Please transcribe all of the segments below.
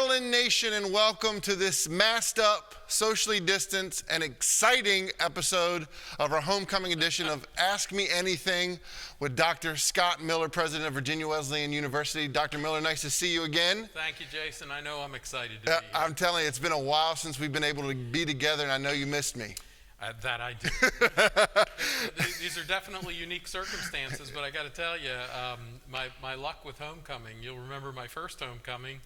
Maryland Nation, and welcome to this masked up, socially distanced, and exciting episode of our homecoming edition of Ask Me Anything with Dr. Scott Miller, President of Virginia Wesleyan University. Dr. Miller, nice to see you again. Thank you, Jason. I know I'm excited to be here. I'm telling you, it's been a while since we've been able to be together, and I know you missed me. That I do. These are definitely unique circumstances, but I got to tell you, my luck with homecoming, you'll remember my first homecoming.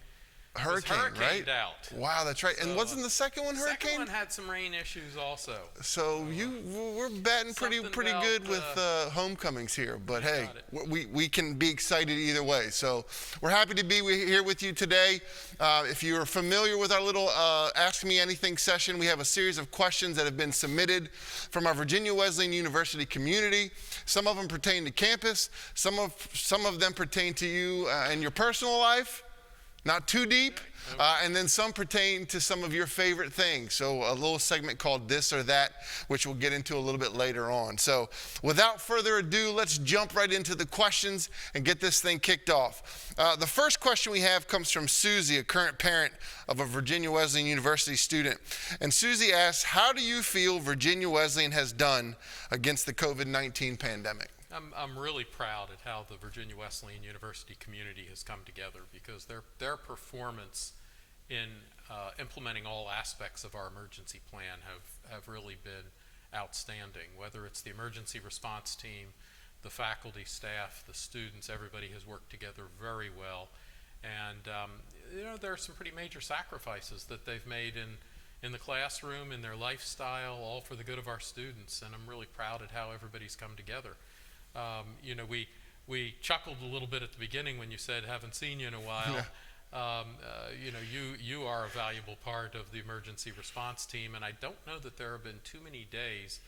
Hurricane, right? Out. Wow, that's right. And wasn't the second one hurricane? The second one had some rain issues also. So we're batting pretty good with homecomings here. But hey, we can be excited either way. So we're happy to be here with you today. If you're familiar with our little Ask Me Anything session, we have a series of questions that have been submitted from our Virginia Wesleyan University community. Some of them pertain to campus. Some of them pertain to you and your personal life. Not too deep, and then some pertain to some of your favorite things. So a little segment called This or That, which we'll get into a little bit later on. So without further ado, let's jump right into the questions and get this thing kicked off. The first question we have comes from Susie, a current parent of a Virginia Wesleyan University student. And Susie asks, how do you feel Virginia Wesleyan has done against the COVID-19 pandemic? I'm really proud at how the Virginia Wesleyan University community has come together, because their performance in implementing all aspects of our emergency plan have really been outstanding. Whether it's the emergency response team, the faculty, staff, the students, everybody has worked together very well. And there are some pretty major sacrifices that they've made in the classroom, in their lifestyle, all for the good of our students. And I'm really proud at how everybody's come together. We chuckled a little bit at the beginning when you said, haven't seen you in a while. Yeah. You are a valuable part of the emergency response team, and I don't know that there have been too many days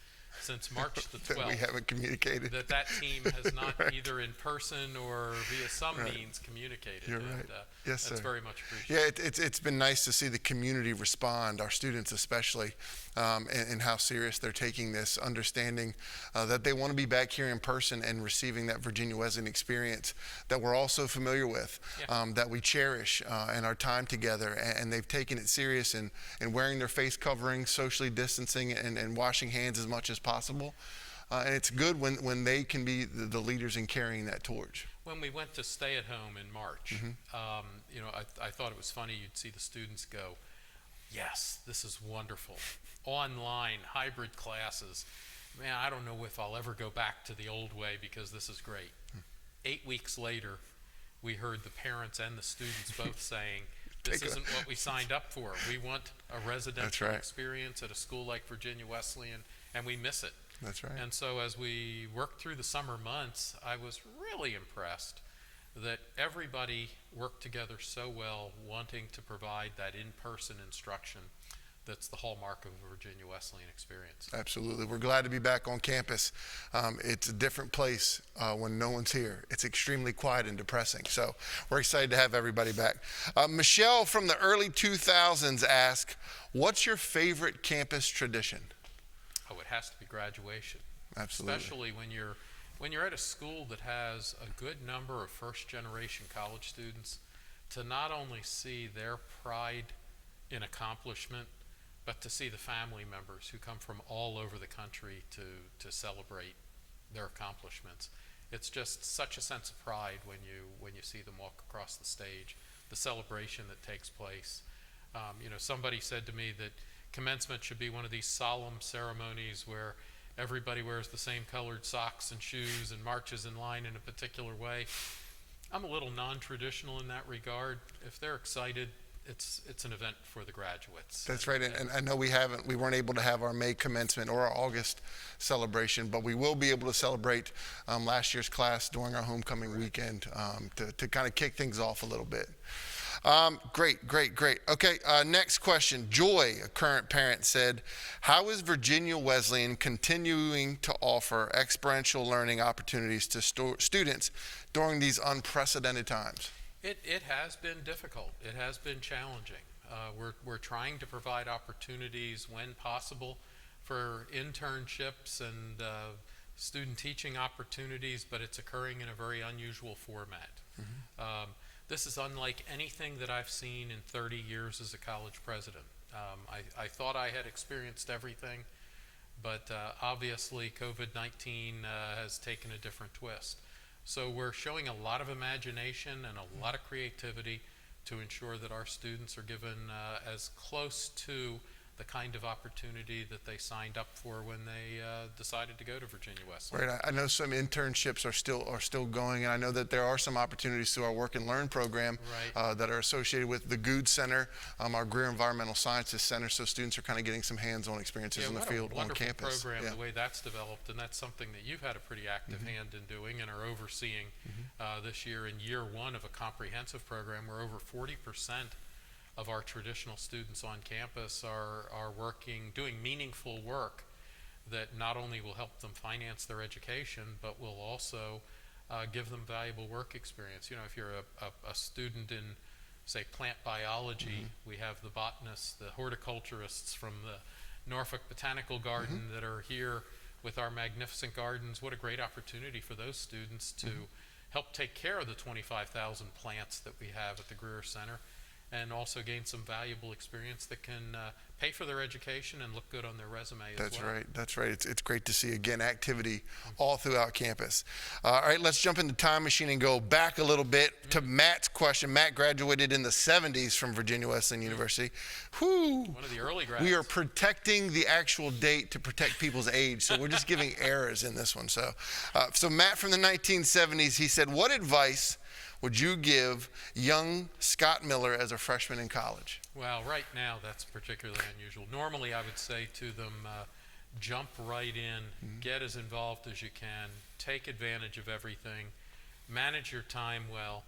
since March the 12th that we haven't communicated. That team has not either in person or via some means communicated. You're right. Yes, sir. That's very much appreciated. Yeah, it's been nice to see the community respond, our students especially, and how serious they're taking this, understanding that they want to be back here in person and receiving that Virginia Wesleyan experience that we're all so familiar with, that we cherish in our time together. And they've taken it serious in wearing their face covering, socially distancing, and washing hands as much as possible. And it's good when they can be the leaders in carrying that torch. When we went to stay at home in March, I thought it was funny. You'd see the students go, yes, this is wonderful. Online, hybrid classes. Man, I don't know if I'll ever go back to the old way because this is great. 8 weeks later, we heard the parents and the students both saying, this isn't what we signed up for. We want a residential experience at a school like Virginia Wesleyan, and we miss it. That's right. And so as we worked through the summer months, I was really impressed that everybody worked together so well, wanting to provide that in-person instruction that's the hallmark of a Virginia Wesleyan experience. Absolutely. We're glad to be back on campus. It's a different place when no one's here. It's extremely quiet and depressing. So we're excited to have everybody back. Michelle from the early 2000s asked, what's your favorite campus tradition? Oh, it has to be graduation. Absolutely. Especially when you're at a school that has a good number of first-generation college students, to not only see their pride in accomplishment, but to see the family members who come from all over the country to celebrate their accomplishments. It's just such a sense of pride when you see them walk across the stage, the celebration that takes place. Somebody said to me that commencement should be one of these solemn ceremonies where everybody wears the same colored socks and shoes and marches in line in a particular way. I'm a little non-traditional in that regard. If they're excited, it's an event for the graduates. That's right, and I know we weren't able to have our May commencement or our August celebration, but we will be able to celebrate last year's class during our homecoming weekend to kind of kick things off a little bit. Great. Okay, next question. Joy, a current parent, said, how is Virginia Wesleyan continuing to offer experiential learning opportunities to students during these unprecedented times? It has been difficult. It has been challenging. We're trying to provide opportunities when possible for internships and student teaching opportunities, but it's occurring in a very unusual format. This is unlike anything that I've seen in 30 years as a college president. I thought I had experienced everything, but obviously COVID-19 has taken a different twist. So we're showing a lot of imagination and a lot of creativity to ensure that our students are given as close to the kind of opportunity that they signed up for when they decided to go to Virginia Wesleyan. Right. I know some internships are still going, and I know that there are some opportunities through our Work and Learn program that are associated with the Goode Center, our Greer Environmental Sciences Center, so students are kind of getting some hands-on experiences in the field on campus. Program, the way that's developed, and that's something that you've had a pretty active hand in doing and are overseeing this year in year one of a comprehensive program where over 40% of our traditional students on campus are doing meaningful work that not only will help them finance their education, but will also give them valuable work experience. You know, if you're a student in, say, plant biology, we have the botanists, the horticulturists from the Norfolk Botanical Garden that are here with our magnificent gardens. What a great opportunity for those students to help take care of the 25,000 plants that we have at the Greer Center, and also gain some valuable experience that can pay for their education and look good on their resume as well. That's right. That's right. It's great to see, again, activity all throughout campus. All right, let's jump in the time machine and go back a little bit to Matt's question. Matt graduated in the 70s from Virginia Wesleyan University. Whew. One of the early grads. We are protecting the actual date to protect people's age, so we're just giving errors in this one. So Matt from the 1970s, he said, what advice would you give young Scott Miller as a freshman in college? Well, right now that's particularly unusual. Normally I would say to them, jump right in, get as involved as you can, take advantage of everything, manage your time well.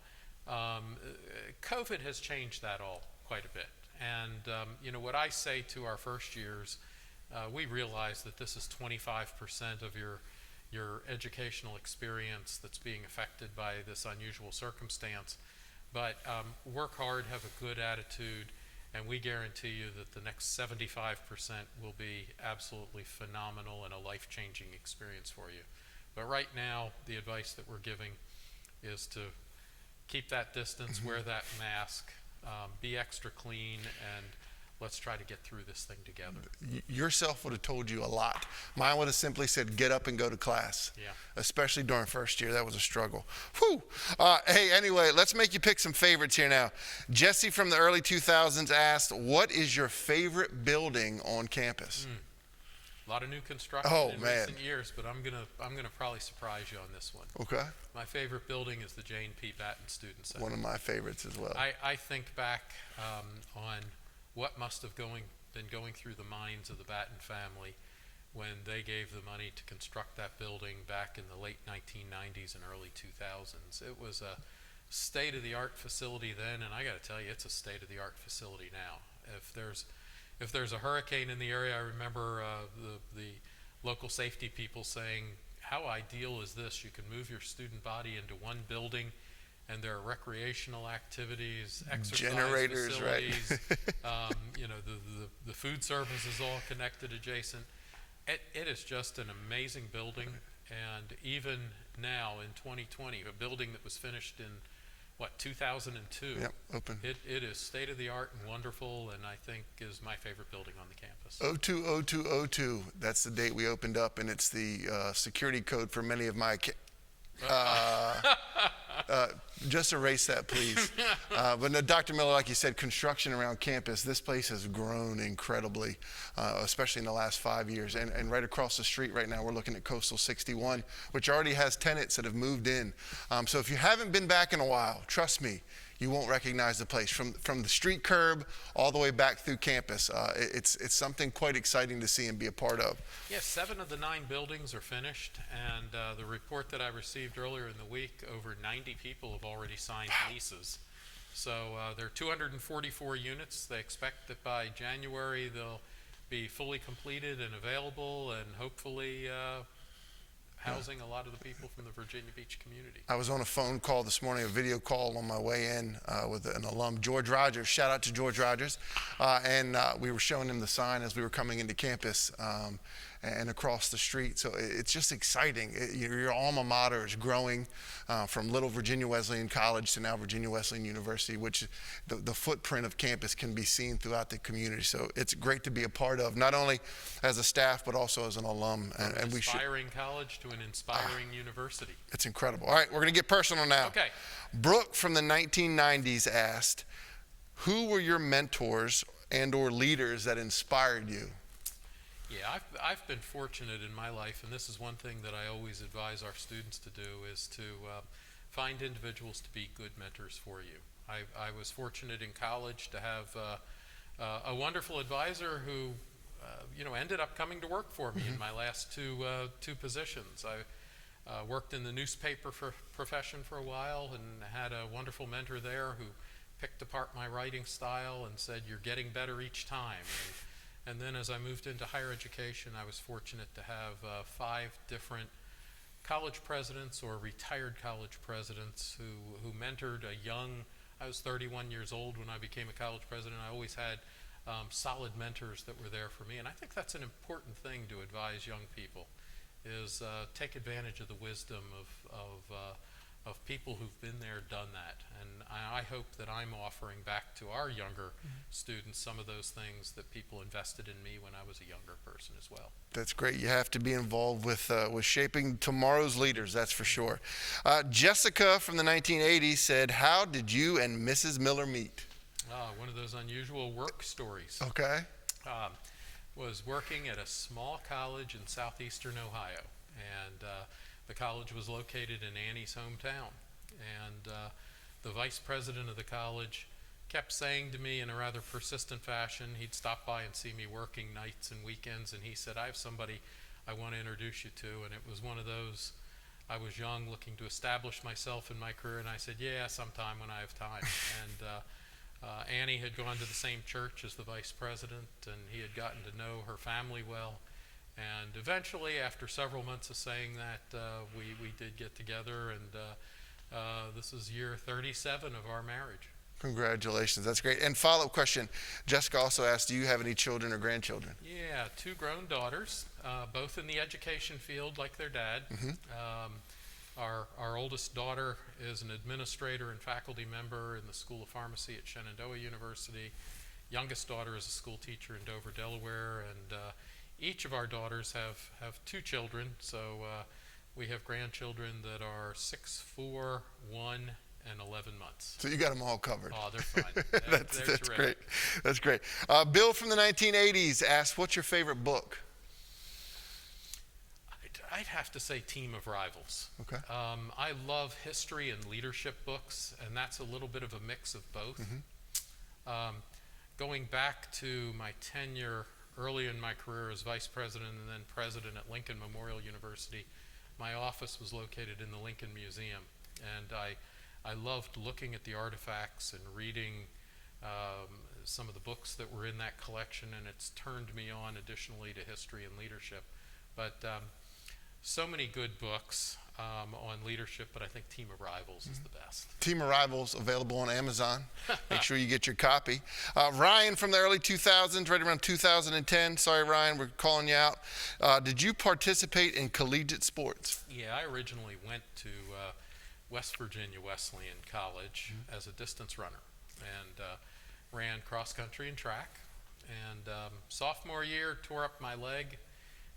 COVID has changed that all quite a bit. And you know, what I say to our first years, we realize that this is 25% of your educational experience that's being affected by this unusual circumstance. But work hard, have a good attitude, and we guarantee you that the next 75% will be absolutely phenomenal and a life-changing experience for you. But right now, the advice that we're giving is to keep that distance, wear that mask, be extra clean, and let's try to get through this thing together. Yourself would have told you a lot. Mine would have simply said, get up and go to class. Yeah. Especially during first year, that was a struggle. Whew. Hey, anyway, let's make you pick some favorites here now. Jesse from the early 2000s asked, what is your favorite building on campus? A lot of new construction in recent years, but I'm gonna probably surprise you on this one. Okay. My favorite building is the Jane P. Batten Student Center. One of my favorites as well. I think back on what must have been going through the minds of the Batten family when they gave the money to construct that building back in the late 1990s and early 2000s. It was a state-of-the-art facility then, and I got to tell you, it's a state-of-the-art facility now. If there's a hurricane in the area, I remember the local safety people saying, how ideal is this? You can move your student body into one building, and there are recreational activities, exercise generators, facilities, right? you know, the food service is all connected adjacent. It is just an amazing building, and even now in 2020, a building that was finished in, 2002. Yep, open. It is state-of-the-art and wonderful, and I think is my favorite building on the campus. 020202, that's the date we opened up, and it's the security code for many of my just erase that, please. But no, Dr. Miller, like you said, construction around campus, this place has grown incredibly, especially in the last 5 years. And right across the street right now, we're looking at Coastal 61, which already has tenants that have moved in. So if you haven't been back in a while, trust me, you won't recognize the place. From the street curb all the way back through campus, it's something quite exciting to see and be a part of. Yes, 7 of the 9 buildings are finished, and the report that I received earlier in the week, over 90 people have already signed leases. So there are 244 units. They expect that by January they'll be fully completed and available, and hopefully housing a lot of the people from the Virginia Beach community. I was on a phone call this morning, a video call on my way in with an alum, George Rogers. Shout out to George Rogers. And we were showing him the sign as we were coming into campus. and across the street. So it's just exciting. Your alma mater is growing from little Virginia Wesleyan College to now Virginia Wesleyan University, which the footprint of campus can be seen throughout the community. So it's great to be a part of, not only as a staff, but also as an alum. From an inspiring college to an inspiring university. It's incredible. All right, we're going to get personal now. Okay. Brooke from the 1990s asked, who were your mentors and or leaders that inspired you? Yeah, I've been fortunate in my life, and this is one thing that I always advise our students to do, is to find individuals to be good mentors for you. I was fortunate in college to have a wonderful advisor who ended up coming to work for me in my last two positions. I worked in the newspaper profession for a while and had a wonderful mentor there who picked apart my writing style and said, "You're getting better each time." And then as I moved into higher education, I was fortunate to have 5 different college presidents or retired college presidents who mentored a young, I was 31 years old when I became a college president. I always had solid mentors that were there for me. And I think that's an important thing to advise young people, is take advantage of the wisdom of people who've been there, done that. And I hope that I'm offering back to our younger students some of those things that people invested in me when I was a younger person as well. That's great. You have to be involved with shaping tomorrow's leaders, that's for sure. Jessica from the 1980s said, how did you and Mrs. Miller meet? One of those unusual work stories. Okay. Was working at a small college in southeastern Ohio, and the college was located in Annie's hometown. And the vice president of the college kept saying to me in a rather persistent fashion, he'd stop by and see me working nights and weekends, and he said, "I have somebody I want to introduce you to." And it was one of those, I was young, looking to establish myself in my career, and I said, "Yeah, sometime when I have time." And Annie had gone to the same church as the vice president, and he had gotten to know her family well. And eventually, after several months of saying that, we did get together, and this is year 37 of our marriage. Congratulations. That's great. And follow-up question. Jessica also asked, do you have any children or grandchildren? Yeah, 2 grown daughters, both in the education field like their dad. Our oldest daughter is an administrator and faculty member in the School of Pharmacy at Shenandoah University. Youngest daughter is a school teacher in Dover, Delaware, and each of our daughters have 2 children, so we have grandchildren that are 6, 4, 1, and 11 months. So you got them all covered. Oh, they're fine. That's great. That's great. Bill from the 1980s asked, what's your favorite book? I'd have to say Team of Rivals. Okay. I love history and leadership books, and that's a little bit of a mix of both. Going back to my tenure early in my career as vice president and then president at Lincoln Memorial University, my office was located in the Lincoln Museum, and I loved looking at the artifacts and reading some of the books that were in that collection, and it's turned me on additionally to history and leadership. But so many good books on leadership, but I think Team of Rivals is the best. Team of Rivals, available on Amazon. Make sure you get your copy. Ryan from the early 2000s, right around 2010. Sorry, Ryan, we're calling you out. Did you participate in collegiate sports? Yeah, I originally went to West Virginia Wesleyan College as a distance runner, and ran cross country and track. And sophomore year, tore up my leg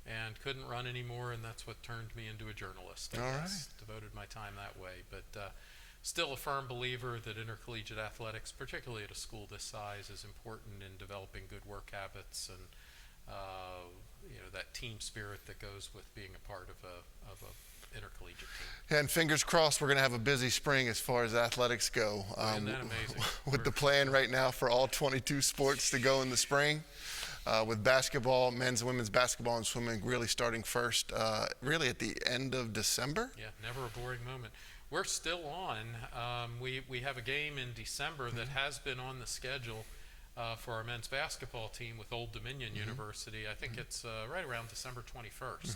and couldn't run anymore, and that's what turned me into a journalist. I guess. Devoted my time that way, but still a firm believer that intercollegiate athletics, particularly at a school this size, is important in developing good work habits and that team spirit that goes with being a part of a intercollegiate team. And fingers crossed we're going to have a busy spring as far as athletics go. Isn't that amazing? With the plan right now for all 22 sports to go in the spring. With basketball, men's and women's basketball and swimming really starting first, really at the end of December. Yeah, never a boring moment. We're still on. We have a game in December that has been on the schedule for our men's basketball team with Old Dominion University. I think it's right around December 21st.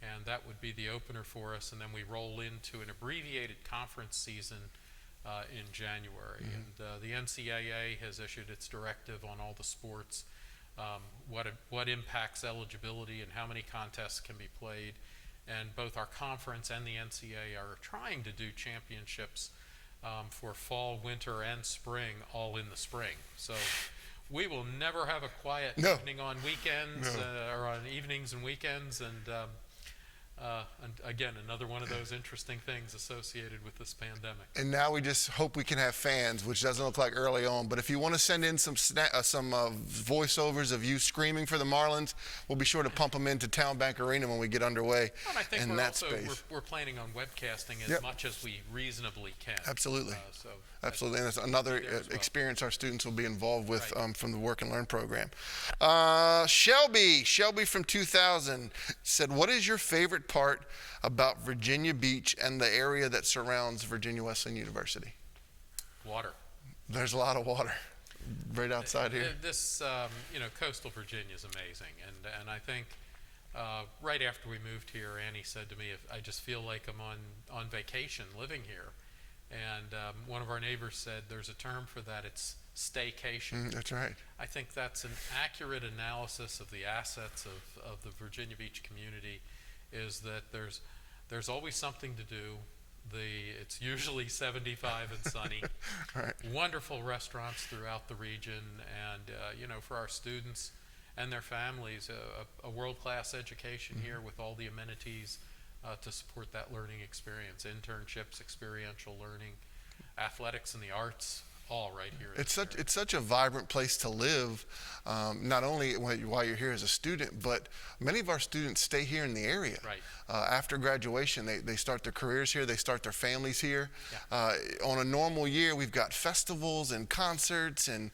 And that would be the opener for us, and then we roll into an abbreviated conference season in January. And the NCAA has issued its directive on all the sports what impacts eligibility and how many contests can be played. And both our conference and the NCAA are trying to do championships for fall, winter, and spring, all in the spring. So we will never have a quiet evening on weekends or on evenings and weekends. And again, another one of those interesting things associated with this pandemic. And now we just hope we can have fans, which doesn't look like early on. But if you want to send in some voiceovers of you screaming for the Marlins, we'll be sure to pump them into Town Bank Arena when we get underway. And I think in that space. We're planning on webcasting as much as we reasonably can. Absolutely. Absolutely. And it's another experience our students will be involved with from the Work and Learn program. Shelby from 2000 said, what is your favorite part about Virginia Beach and the area that surrounds Virginia Wesleyan University? Water. There's a lot of water right outside here. This, coastal Virginia is amazing. And I think right after we moved here, Annie said to me, I just feel like I'm on vacation living here. And one of our neighbors said there's a term for that. It's staycation. That's right. I think that's an accurate analysis of the assets of the Virginia Beach community, is that there's always something to do. It's usually 75 and sunny. Right. Wonderful restaurants throughout the region, and for our students and their families, a world-class education here with all the amenities to support that learning experience, internships, experiential learning, athletics and the arts, all right here. It's such a vibrant place to live, not only while you're here as a student, but many of our students stay here in the area. Right. After graduation, they start their careers here, they start their families here. Yeah. On a normal year, we've got festivals and concerts and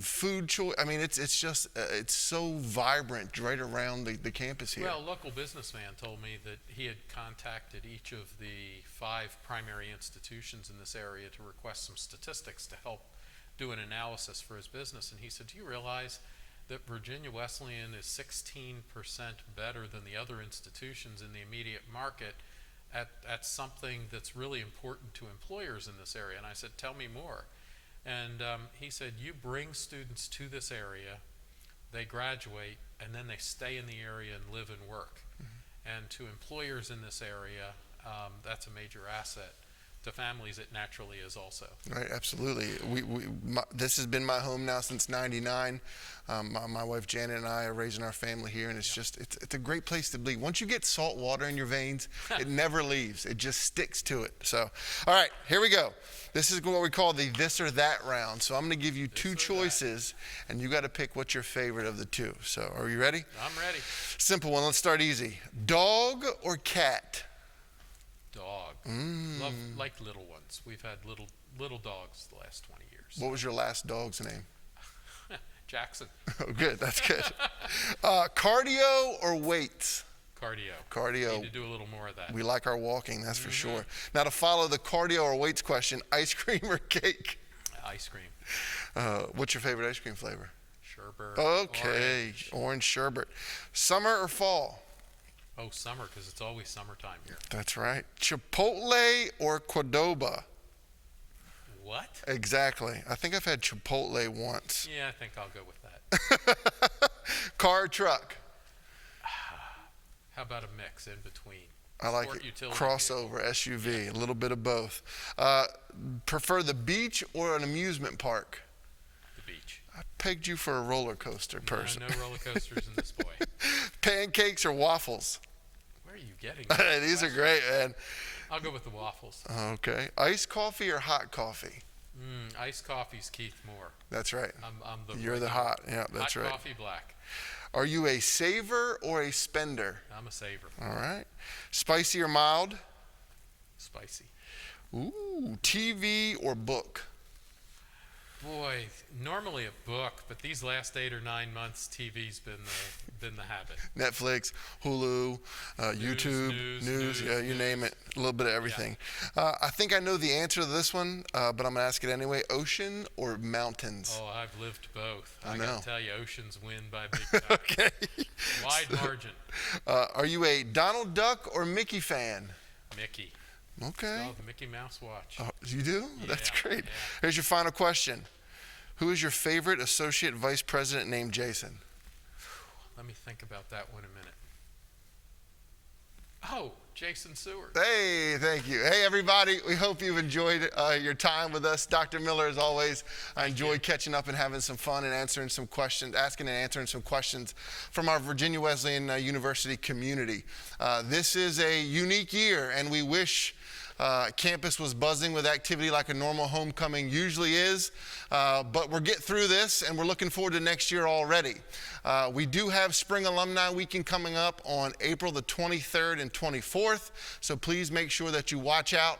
food choice. I mean, it's just it's so vibrant right around the campus here. Well, a local businessman told me that he had contacted each of the 5 primary institutions in this area to request some statistics to help do an analysis for his business. And he said, do you realize that Virginia Wesleyan is 16% better than the other institutions in the immediate market at something that's really important to employers in this area? And I said, tell me more. And he said, you bring students to this area, they graduate, and then they stay in the area and live and work. Mm-hmm. And to employers in this area, that's a major asset. To families, it naturally is also. Right, absolutely. This has been my home now since '99. My wife Janet and I are raising our family here, and it's a great place to be. Once you get salt water in your veins, it never leaves. It just sticks to it. So, all right, here we go. This is what we call the this or that round. So I'm going to give you 2 choices, and you got to pick what's your favorite of the 2. So, are you ready? I'm ready. Simple one. Let's start easy. Dog or cat? Dog. Love like little ones. We've had little dogs the last 20 years. What was your last dog's name? Jackson. Oh, good. That's good. Cardio or weights? Cardio. Need to do a little more of that. We like our walking, that's for sure. Now, to follow the cardio or weights question, ice cream or cake? Ice cream. What's your favorite ice cream flavor? Sherbet. Okay. Orange sherbet. Summer or fall? Oh, summer, because it's always summertime here. That's right. Chipotle or Qdoba? What? Exactly. I think I've had Chipotle once. Yeah, I think I'll go with that. Car or truck? How about a mix in between? I like it. Crossover, SUV, a little bit of both. Prefer the beach or an amusement park? The beach. I pegged you for a roller coaster person. No roller coasters in this boy. Pancakes or waffles? Where are you getting These are great, man. I'll go with the waffles. Okay. Iced coffee or hot coffee? Iced coffee's Keith Moore. That's right. You're the hot. Yeah, that's right. Hot coffee, black. Are you a saver or a spender? I'm a saver. All right. Spicy or mild? Spicy. Ooh, TV or book? Boy, normally a book, but these last 8 or 9 months, TV's been the habit. Netflix, Hulu, YouTube, news, you name it, a little bit of everything. Yeah. I think I know the answer to this one, but I'm going to ask it anyway. Ocean or mountains? Oh, I've lived both. I got to tell you, oceans win by a big time. Okay. Wide margin. Are you a Donald Duck or Mickey fan? Mickey. Okay. Oh, the Mickey Mouse watch. You do? Yeah, That's great. Yeah. Here's your final question. Who is your favorite associate vice president named Jason? Let me think about that one a minute. Oh, Jason Seward. Hey, thank you. Hey, everybody. We hope you've enjoyed your time with us. Dr. Miller, as always, I enjoyed catching up and having some fun and answering some questions, asking and answering some questions from our Virginia Wesleyan University community. This is a unique year, and we wish campus was buzzing with activity like a normal homecoming usually is, but we're getting through this, and we're looking forward to next year already. We do have Spring Alumni Weekend coming up on April the 23rd and 24th, so please make sure that you watch out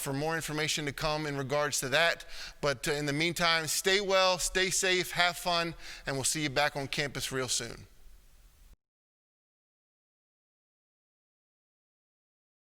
for more information to come in regards to that. But in the meantime, stay well, stay safe, have fun, and we'll see you back on campus real soon.